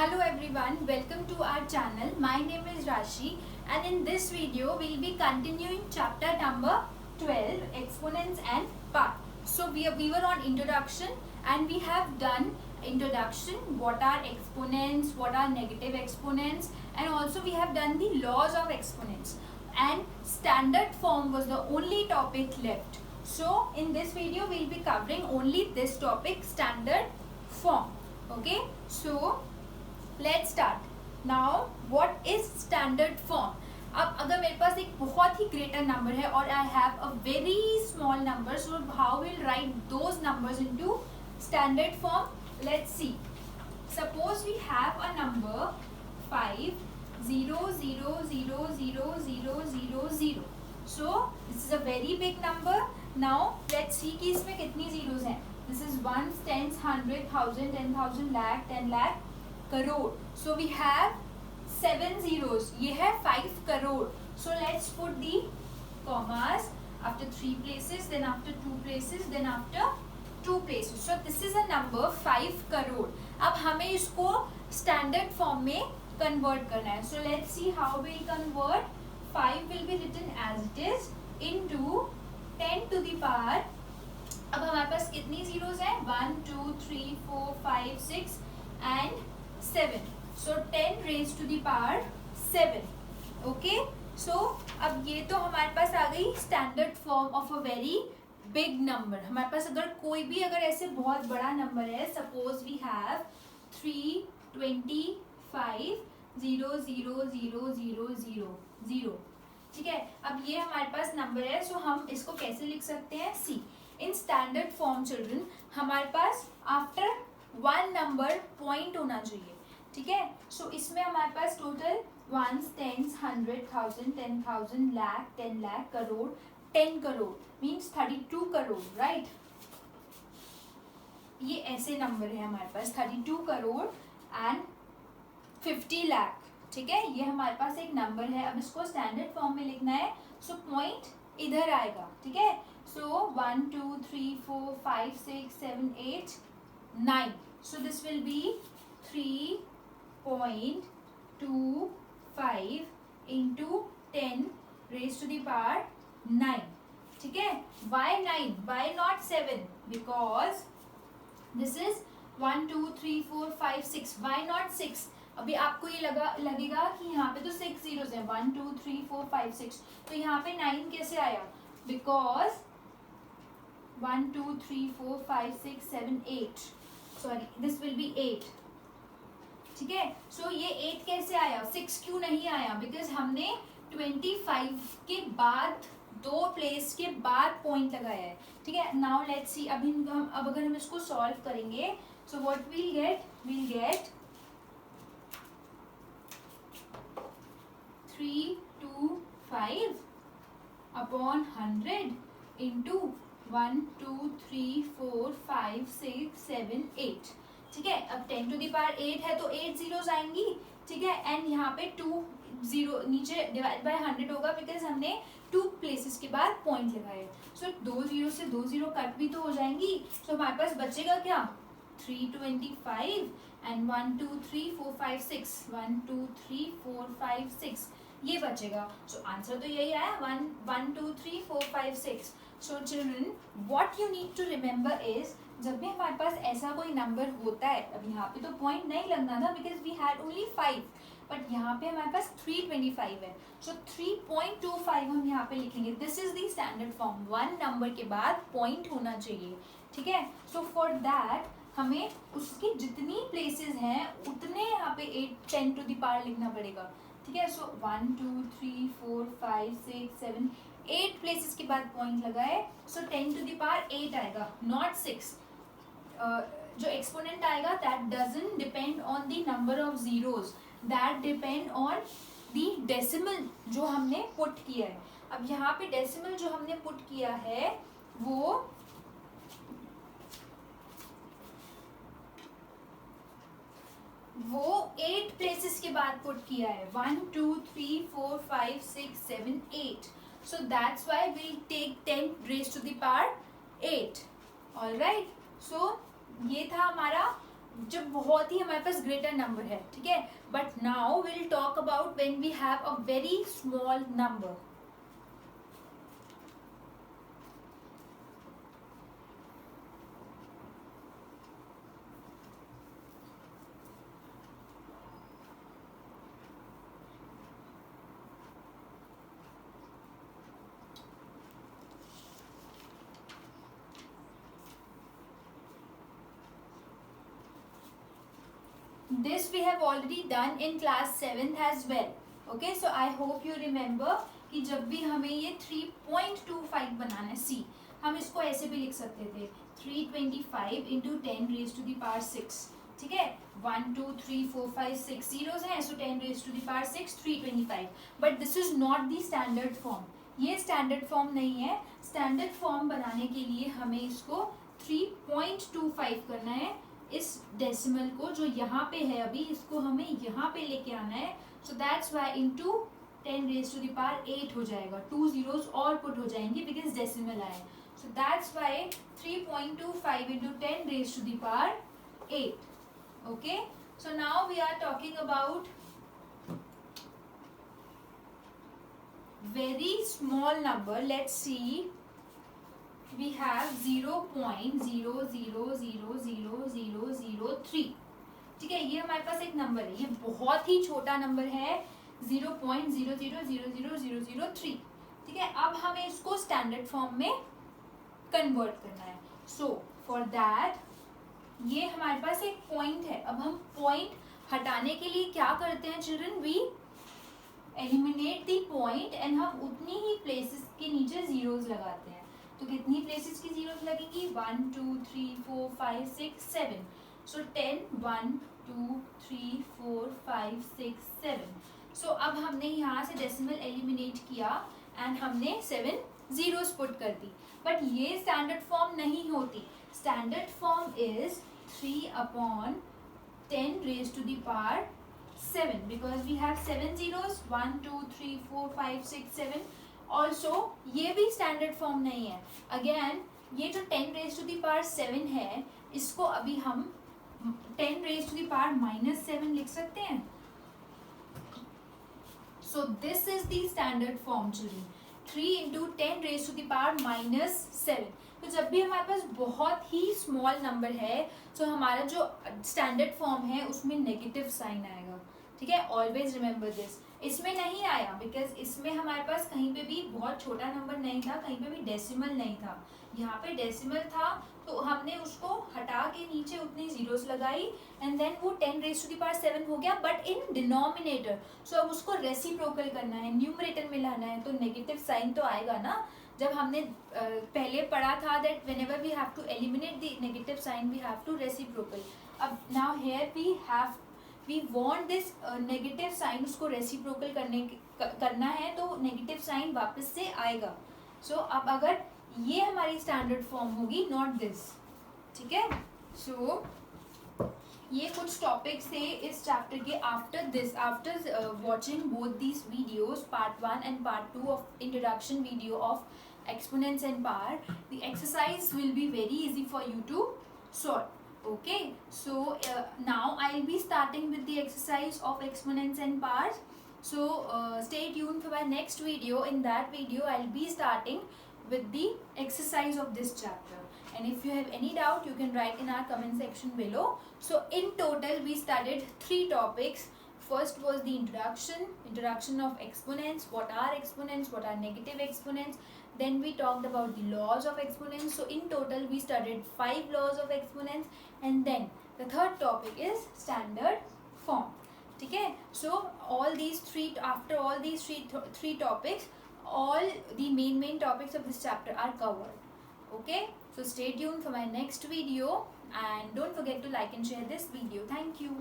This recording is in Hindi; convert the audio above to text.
Hello everyone, welcome to our channel. My name is Rashi and in this video we will be continuing chapter number 12, exponents and part. So we were on introduction and we have done introduction, what are exponents, what are negative exponents, and also we have done the laws of exponents, and standard form was the only topic left. So in this video we will be covering only this topic, standard form. Okay, so let's start now. What is standard form? अब अगर मेरे पास एक बहुत ही ग्रेटर नंबर है और I have a very small number, so how will write those numbers into standard form? Let's see. Suppose we have a number 5 0 0 0 0 0 0 0. So this is a very big number. Now let's see कि इसमें कितनी जीरोज हैं. This is 1 10 100 1000 10,000 lakh 10 lakh crore. So we have 7 zeros. ये है 5 crore. So let's put the commas after 3 places, then after 2 places, then after 2 places. So this is a number 5 crore. अब हमें इसको स्टैंडर्ड फॉर्म में कन्वर्ट करना है. So let's see how will convert. 5 will be written as it is into 10 to the power. अब हमारे पास कितनी जीरोज हैं? 1 2 3 4 5 6 and 7. So 10 raised to the power 7. Okay. So अब ये तो हमारे पास आ गई standard form of a very big number. हमारे पास अगर कोई भी अगर ऐसे बहुत बड़ा नंबर है, सपोज वी हैव 325 0 0 0 0 0 0. ठीक है. अब ये हमारे पास नंबर है. सो हम इसको कैसे लिख सकते हैं? See, in standard form children हमारे पास आफ्टर वन नंबर पॉइंट होना चाहिए. ठीक है. सो इसमें हमारे पास total 1 10 100 1000 10,000 lakh 10 lakh crore 10 crore means 32 crore. Right. ये ऐसे नंबर है हमारे पास 32 करोड़ एंड 50 lakh. ठीक है. ये हमारे पास एक नंबर है. अब इसको स्टैंडर्ड फॉर्म में लिखना है. सो पॉइंट इधर आएगा. ठीक है. सो 1 2 3 4 5 6 7 8 9. So this will be 3.25 into 10 raised to the power 9. ठीक है. Why 9? Why not 7? Because this is 1 2 3 4 5 6. Why not 6? अभी आपको ये लगेगा कि यहाँ पे तो 6 zeros हैं. 1 2 3 4 5 6. तो यहाँ पे 9 कैसे आया? Because 1 2 3 4 5 6 7 8. Sorry, this will be 8. ठीक है. सो ये 8 कैसे आया? 6 क्यों नहीं आया? बिकॉज हमने 25 के बाद 2 प्लेस के बाद पॉइंट लगाया है. ठीक है. नाउ लेट्स सी. अब अगर हम इसको सॉल्व करेंगे, so what will get? Will get 325 upon 100 into 1 2 3 4 5 6 7 8. ठीक है. अब 10 to the power 8 है तो 8 zeros आएंगी. ठीक है. एंड यहाँ पे 2 0 नीचे डिवाइड बाय 100 होगा बिकॉज हमने 2 प्लेसेस के बाद पॉइंट लगाए. सो 2 0 से 2 0 कट भी तो हो जाएंगी. सो हमारे पास बचेगा क्या? 325 एंड 1 2 3 4 5 6 1 2 3 4 5 6 ये बचेगा. सो आंसर तो यही आया 1 2 3 4 5 6. So children what you need to remember is, जब भी हमारे पास ऐसा कोई नंबर होता है, अब यहाँ पे तो पॉइंट नहीं लगना था because we had only 5, but यहाँ पे हमारे पास 325 है. सो 3.25 हम यहाँ पे लिखेंगे. This is the standard form. One number के बाद पॉइंट होना चाहिए. ठीक है. सो फॉर दैट हमें उसकी जितनी प्लेसेस हैं उतने यहाँ पे 10 to the power लिखना पड़ेगा. ठीक है. सो 1 2 3 4 5 6 7 8 प्लेसेस के बाद पॉइंट लगाए. सो 10 to the power 8 आएगा, नॉट 6. जो एक्सपोनेंट आएगा that doesn't depend on the number of zeros, that depend on the decimal जो हमने पुट किया है. अब यहाँ पे डेसिमल जो हमने पुट किया है वो वो 8 प्लेसेस के बाद पुट किया है. 1 2 3 4 5 6 7 8. So that's why we'll take 10 raised to the power 8. All right. So ये था हमारा जब बहुत ही हमारे पास ग्रेटर नंबर है, ठीक है. But now will talk about when we have a very small number. This we have already done in class 7th as well. Okay, so I hope you remember कि जब भी हमें ये 3.25 बनाना है, सी हम इसको ऐसे भी लिख सकते थे 325 into 10 raise to the power 6. ठीक है, 1 2 3 4 5 6 जीरोज हैं, so 10 raise to the power 6 325. But this is not the standard form. ये स्टैंडर्ड फॉर्म नहीं है. स्टैंडर्ड फॉर्म बनाने के लिए हमें इसको 3.25 करना है. इस डेसिमल को जो यहाँ पे है अभी, इसको हमें यहाँ पे लेके आना है. So that's why into 10 raise to the power 8 हो जाएगा. 2 जीरोज और पुट हो जाएंगे बिकॉज डेसिमल आए. So that's why 3.25 into 10 raise to the power 8. Okay, so now we are talking about very small number. Let's see, we have 0.000003. ठीक है, ये हमारे पास एक नंबर है, ये बहुत ही छोटा नंबर है 0.000003. ठीक है, अब हमें इसको स्टैंडर्ड फॉर्म में कन्वर्ट करना है. सो फॉर दैट ये हमारे पास एक पॉइंट है. अब हम पॉइंट हटाने के लिए क्या करते हैं children, we eliminate the point and हम उतनी ही प्लेसेस के नीचे जीरोस लगाते हैं. तो कितनी प्लेसेस की जीरोस लगेगी, 1 2 3 4 5 6 7. सो 10 1 2 3 4 5 6 7. सो अब हमने यहाँ से डेसिमल एलिमिनेट किया एंड हमने 7 जीरोस पुट कर दी. बट ये स्टैंडर्ड फॉर्म नहीं होती. Standard form is 3/10 raise to the power 7 because we have 7 zeros, 1 2 3 4 5 6 7. Also ये भी स्टैंडर्ड फॉर्म नहीं है. अगेन ये जो 10 रेज टू द पावर 7 है, इसको अभी हम 10 रेज टू द पावर -7 लिख सकते हैं. So this is the standard form children, 3 into 10 raise to the power -7. तो जब भी हमारे पास बहुत ही स्मॉल नंबर है, तो हमारा जो स्टैंडर्ड फॉर्म है उसमें नेगेटिव साइन आएगा. ठीक है, ऑलवेज रिमेंबर दिस. इसमें नहीं आया बिकॉज इसमें हमारे पास कहीं पे भी बहुत छोटा नंबर नहीं था, कहीं पे भी डेसिमल नहीं था. यहाँ पे डेसिमल था तो हमने उसको हटा के नीचे उतनी जीरोस लगाई एंड देन वो 10 रेज टू द पावर 7 हो गया, बट इन डिनोमिनेटर. सो अब उसको रेसिप्रोकल करना है, न्यूमरेटर में लाना है, तो नेगेटिव साइन तो आएगा ना. जब हमने पहले पढ़ा था that whenever we have to eliminate the negative sign we have to reciprocal. अब now here we want this negative sign, उसको रेसिप्रोकल करना है तो नेगेटिव साइन वापस से आएगा. सो अब अगर ये हमारी स्टैंडर्ड फॉर्म होगी, नॉट दिस. ठीक है, सो ये कुछ टॉपिक्स थे इस चैप्टर के. After watching both these videos, part 1 and part 2 of introduction video of exponents and power, the exercise will be very easy for you to solve. Okay, so now I'll be starting with the exercise of exponents and powers. So stay tuned for my next video. In that video I'll be starting with the exercise of this chapter, and if you have any doubt you can write in our comment section below. So in total we studied 3 topics. First was the introduction of exponents, what are exponents, what are negative exponents. Then we talked about the laws of exponents. So in total we studied 5 laws of exponents, and then the third topic is standard form. Okay, so after all these three topics, all the main topics of this chapter are covered. Okay, so stay tuned for my next video, and don't forget to like and share this video. Thank you.